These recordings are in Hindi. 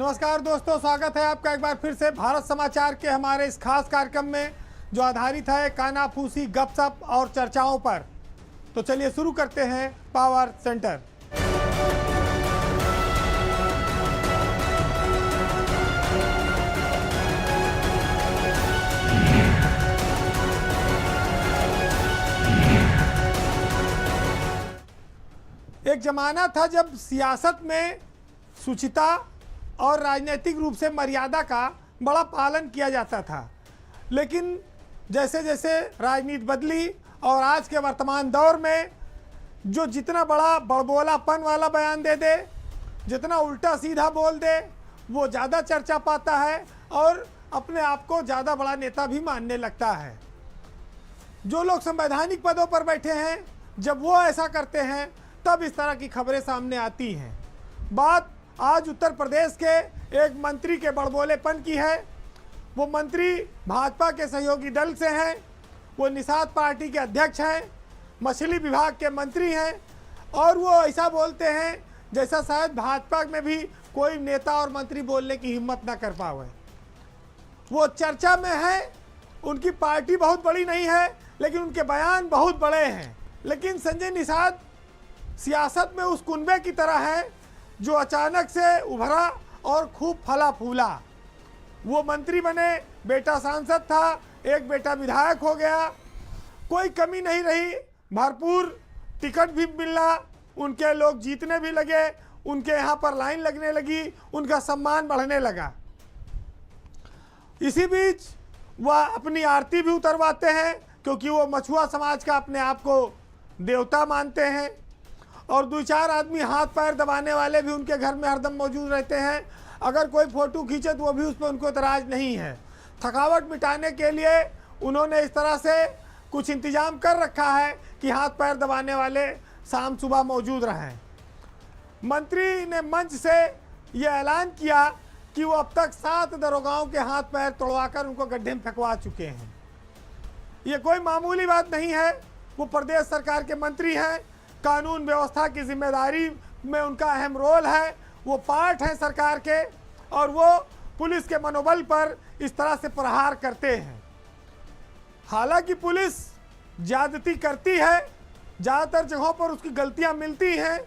नमस्कार दोस्तों, स्वागत है आपका एक बार फिर से भारत समाचार के हमारे इस खास कार्यक्रम में जो आधारित है कानाफूसी, गपशप और चर्चाओं पर। तो चलिए शुरू करते हैं पावर सेंटर। एक जमाना था जब सियासत में शुचिता और राजनीतिक रूप से मर्यादा का बड़ा पालन किया जाता था, लेकिन जैसे जैसे राजनीति बदली और आज के वर्तमान दौर में जो जितना बड़ा बड़बोलापन वाला बयान दे दे, जितना उल्टा सीधा बोल दे, वो ज़्यादा चर्चा पाता है और अपने आप को ज़्यादा बड़ा नेता भी मानने लगता है। जो लोग संवैधानिक पदों पर बैठे हैं, जब वो ऐसा करते हैं तब इस तरह की खबरें सामने आती हैं। बात आज उत्तर प्रदेश के एक मंत्री के बड़बोलेपन की है। वो मंत्री भाजपा के सहयोगी दल से हैं, वो निषाद पार्टी के अध्यक्ष हैं, मछली विभाग के मंत्री हैं और वो ऐसा बोलते हैं जैसा शायद भाजपा में भी कोई नेता और मंत्री बोलने की हिम्मत ना कर पाए। वो चर्चा में है, उनकी पार्टी बहुत बड़ी नहीं है लेकिन उनके बयान बहुत बड़े हैं। लेकिन संजय निषाद सियासत में उस कुनबे की तरह है जो अचानक से उभरा और खूब फला फूला। वो मंत्री बने, बेटा सांसद था, एक बेटा विधायक हो गया, कोई कमी नहीं रही, भरपूर टिकट भी मिला, उनके लोग जीतने भी लगे, उनके यहाँ पर लाइन लगने लगी, उनका सम्मान बढ़ने लगा। इसी बीच वह अपनी आरती भी उतरवाते हैं क्योंकि वो मछुआ समाज का अपने आप को देवता मानते हैं और दो चार आदमी हाथ पैर दबाने वाले भी उनके घर में हरदम मौजूद रहते हैं। अगर कोई फोटो खींचे तो वो भी उस पर उनको एतराज़ नहीं है। थकावट मिटाने के लिए उन्होंने इस तरह से कुछ इंतजाम कर रखा है कि हाथ पैर दबाने वाले शाम सुबह मौजूद रहें। मंत्री ने मंच से ये ऐलान किया कि वो अब तक 7 दरोगाओं के हाथ पैर तोड़वाकर उनको गड्ढे में फेंकवा चुके हैं। ये कोई मामूली बात नहीं है। वो प्रदेश सरकार के मंत्री हैं, कानून व्यवस्था की जिम्मेदारी में उनका अहम रोल है, वो पार्ट हैं सरकार के और वो पुलिस के मनोबल पर इस तरह से प्रहार करते हैं। हालांकि पुलिस ज्यादती करती है, ज़्यादातर जगहों पर उसकी गलतियां मिलती हैं,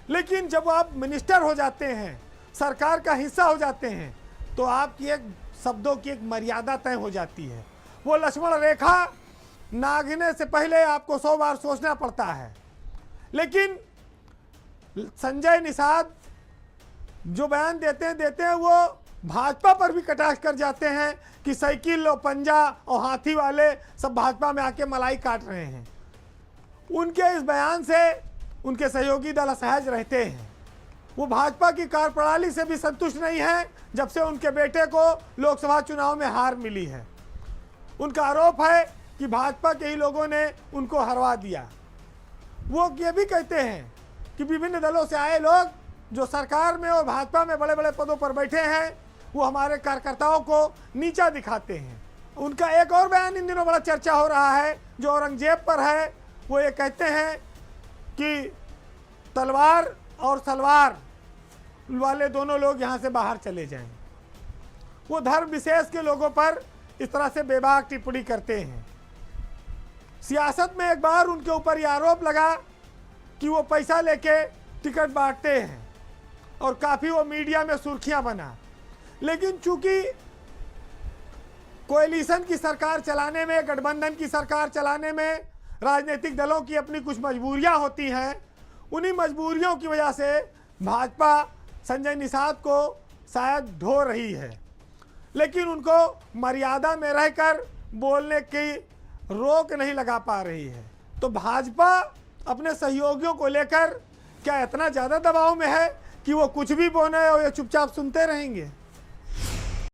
लेकिन जब आप मिनिस्टर हो जाते हैं, सरकार का हिस्सा हो जाते हैं, तो आपकी एक शब्दों की एक मर्यादा तय हो जाती है। वो लक्ष्मण रेखा नागने से पहले आपको 100 बार सोचना पड़ता है। लेकिन संजय निषाद जो बयान देते हैं वो भाजपा पर भी कटाक्ष कर जाते हैं कि साइकिल और पंजा और हाथी वाले सब भाजपा में आके मलाई काट रहे हैं। उनके इस बयान से उनके सहयोगी दल असहज रहते हैं। वो भाजपा की कार्यप्रणाली से भी संतुष्ट नहीं है जब से उनके बेटे को लोकसभा चुनाव में हार मिली है। उनका आरोप है कि भाजपा के ही लोगों ने उनको हरवा दिया। वो ये भी कहते हैं कि विभिन्न दलों से आए लोग जो सरकार में और भाजपा में बड़े बड़े पदों पर बैठे हैं, वो हमारे कार्यकर्ताओं को नीचा दिखाते हैं। उनका एक और बयान इन दिनों बड़ा चर्चा हो रहा है जो औरंगजेब पर है। वो ये कहते हैं कि तलवार और सलवार वाले दोनों लोग यहाँ से बाहर चले जाएं। वो धर्म विशेष के लोगों पर इस तरह से बेबाक टिप्पणी करते हैं। सियासत में एक बार उनके ऊपर यह आरोप लगा कि वो पैसा लेके टिकट बांटते हैं और काफ़ी वो मीडिया में सुर्खियां बना। लेकिन चूंकि कोएलिशन की सरकार चलाने में, गठबंधन की सरकार चलाने में राजनीतिक दलों की अपनी कुछ मजबूरियां होती हैं, उन्हीं मजबूरियों की वजह से भाजपा संजय निषाद को शायद ढो रही है, लेकिन उनको मर्यादा में रहकर बोलने की रोक नहीं लगा पा रही है। तो भाजपा अपने सहयोगियों को लेकर क्या इतना ज़्यादा दबाव में है कि वो कुछ भी बोले और ये चुपचाप सुनते रहेंगे?